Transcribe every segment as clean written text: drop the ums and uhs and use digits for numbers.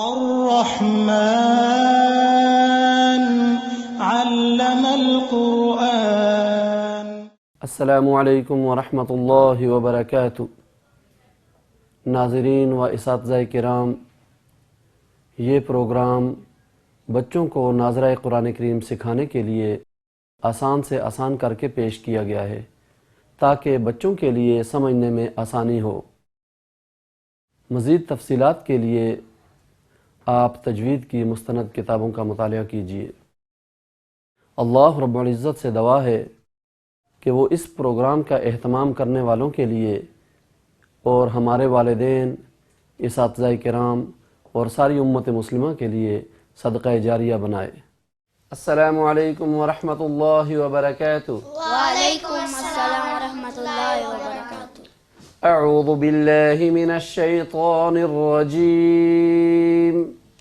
الرحمن علم القرآن۔ السلام علیکم ورحمۃ اللہ وبرکاتہ۔ ناظرین و اساتذہ کرام، یہ پروگرام بچوں کو ناظرہ قرآن کریم سکھانے کے لیے آسان سے آسان کر کے پیش کیا گیا ہے تاکہ بچوں کے لیے سمجھنے میں آسانی ہو۔ مزید تفصیلات کے لیے آپ تجوید کی مستند کتابوں کا مطالعہ کیجیے۔ اللہ رب العزت سے دعا ہے کہ وہ اس پروگرام کا اہتمام کرنے والوں کے لیے اور ہمارے والدین، اساتذہ کرام اور ساری امت مسلمہ کے لیے صدقہ جاریہ بنائے۔ السلام علیکم ورحمۃ اللہ وبرکاتہ۔ وعلیکم السلام ورحمۃ اللہ وبرکاتہ۔ اعوذ باللہ من الشیطان الرجیم۔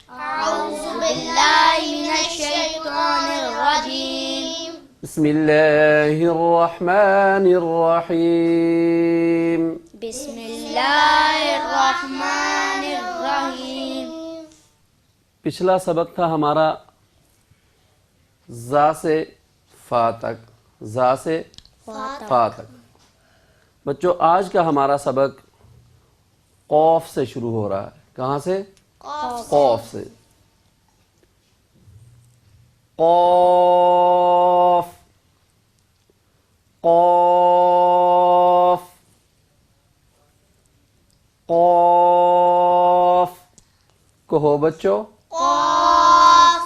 اعوذ باللہ من الشیطان الرجیم۔ بسم اللہ الرحمن الرحیم۔ بسم اللہ الرحمن الرحیم۔ پچھلا سبق تھا ہمارا زا سے فا تک، زا سے فا تک۔ بچوں آج کا ہمارا سبق قوف سے شروع ہو رہا ہے۔ کہاں سے؟ قوف سے۔ قوف قوف قوف۔ کہو بچوں، قاف،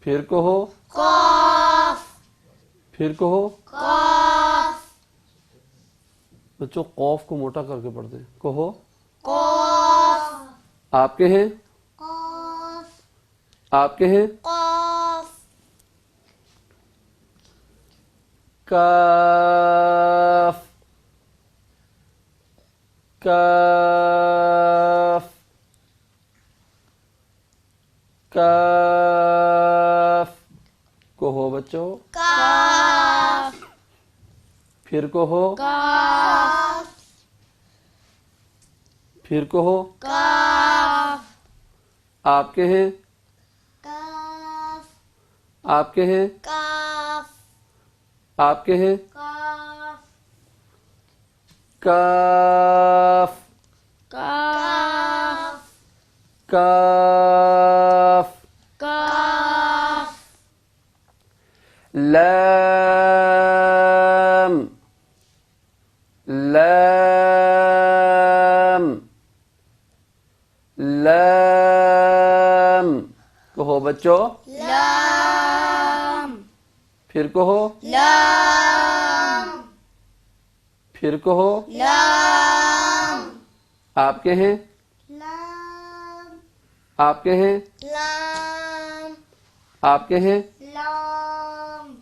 پھر کہو، قاف، پھر کہو۔ قاف، بچوں قوف کو موٹا کر کے پڑھتے ہیں۔ کہو، قاف، آپ کے ہیں، قاف، آپ کے ہیں۔ قاف، کاف کاف کاف۔ کہو بچوں، کاف، پھر کہو، کاف، پھر کہو۔ کاف، آپ کے ہیں، کاف، آپ کے ہیں، کاف، آپ کے ہیں۔ کاف، کاف کاف، کاف۔ کاف، لام لام لام۔ کہو بچوں، لام، پھر کہو، لام، پھر کہو۔ لام، آپ کے ہیں، لام، آپ کے ہیں، لام، آپ کے ہیں۔ لام،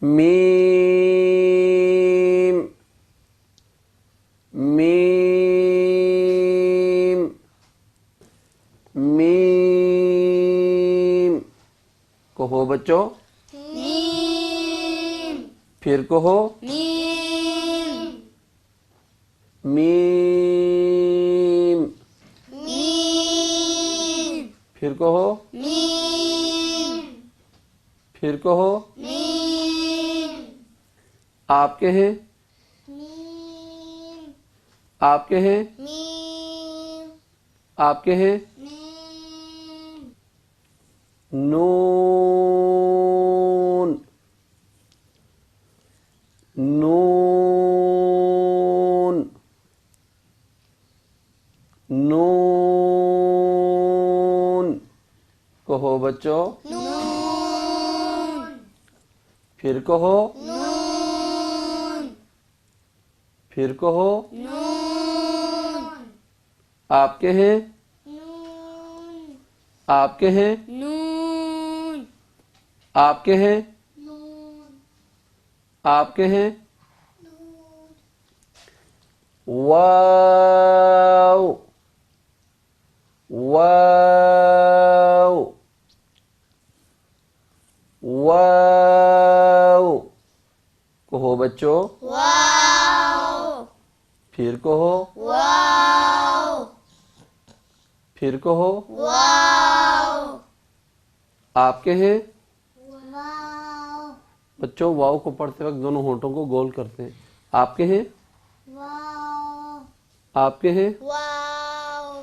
میم میم میم۔ کہو بچوں، میم، پھر کہو، میم، میم، میم، پھر کہو، میم، پھر کہو۔ میم، آپ کے ہیں، میم، آپ کے ہیں، میم، آپ کے ہیں۔ میم، نون نون نون۔ کہو بچوں، نون، پھر کہو، نون، پھر کہو۔ نون، آپ کے ہیں، نون، آپ کے ہیں، نون، آپ کے ہیں، نون، آپ کے ہیں۔ واو واو واو۔ کہو بچوں، واو، پھر کہو، واو، پھر کہو واو آپ کے ہیں واو بچوں واو کو پڑھتے وقت دونوں ہونٹوں کو گول کرتے ہیں. آپ کے ہیں واو آپ کے ہیں واو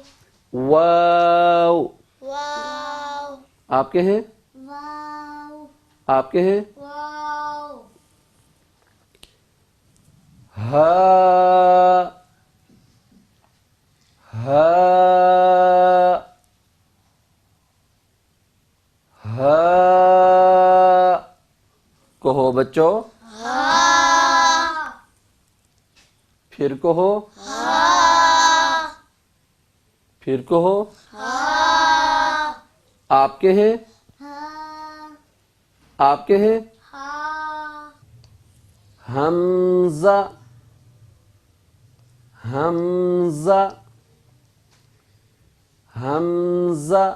واو واو آپ کے ہیں واو آپ کے ہیں واو ہا ہا ہا کہو بچوں پھر کہو پھر کہو آپ کے ہیں آپ کے ہیں حمزہ حمزہ حمزہ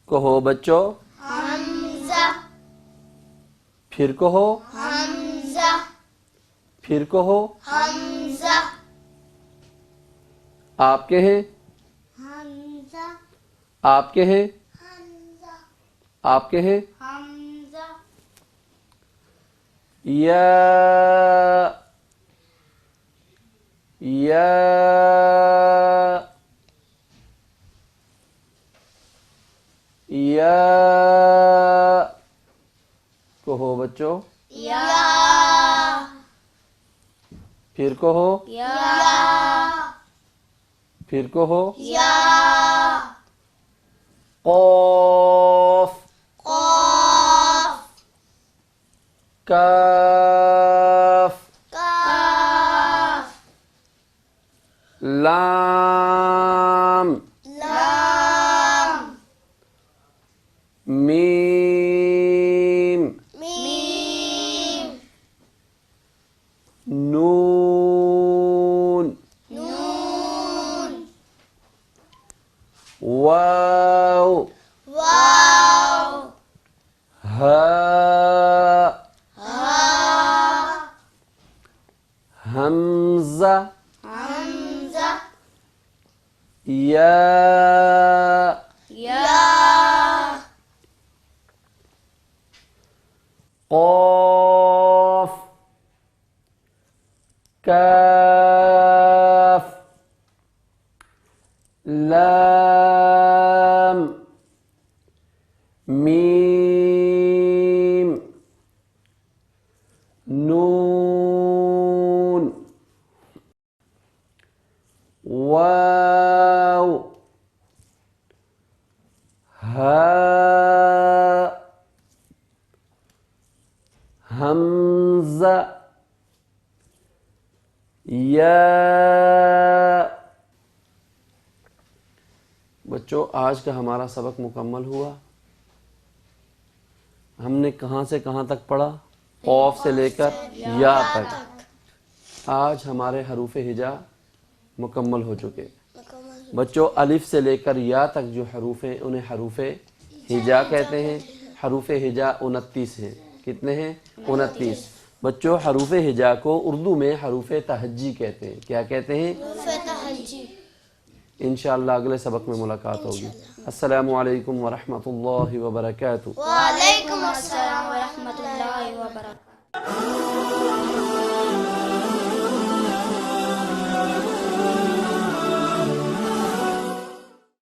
کہو بچوں حمزہ پھر کہو حمزہ پھر کہو حمزہ آپ کے ہیں حمزہ آپ کے ہیں حمزہ آپ کے ہیں حمزہ یا یا یا کہو بچوں یا پھر کہو یا پھر کہو یا قاف قاف کاف کاف لام لام میم میم نون نون واو واو ہا ہا حمزہ حمزہ یا یا قاف کاف لام میم نون واو ہا حمزہ یا بچوں آج کا ہمارا سبق مکمل ہوا. ہم نے کہاں سے کہاں تک پڑھا؟ قاف سے لے کر یا تک. آج ہمارے حروف ہجا مکمل ہو چکے. بچوں الف سے لے کر یا تک جو حروف ہیں انہیں حروف ہجا کہتے ہیں. حروف ہجا 29 ہیں. کتنے ہیں؟ 29. بچوں حروف ہجا کو اردو میں حروف تہجی کہتے ہیں. کیا کہتے ہیں؟ انشاءاللہ اگلے سبق میں ملاقات ہوگی. السلام علیکم ورحمۃ اللہ وبرکاتہ. وعلیکم السلام ورحمۃ اللہ وبرکاتہ.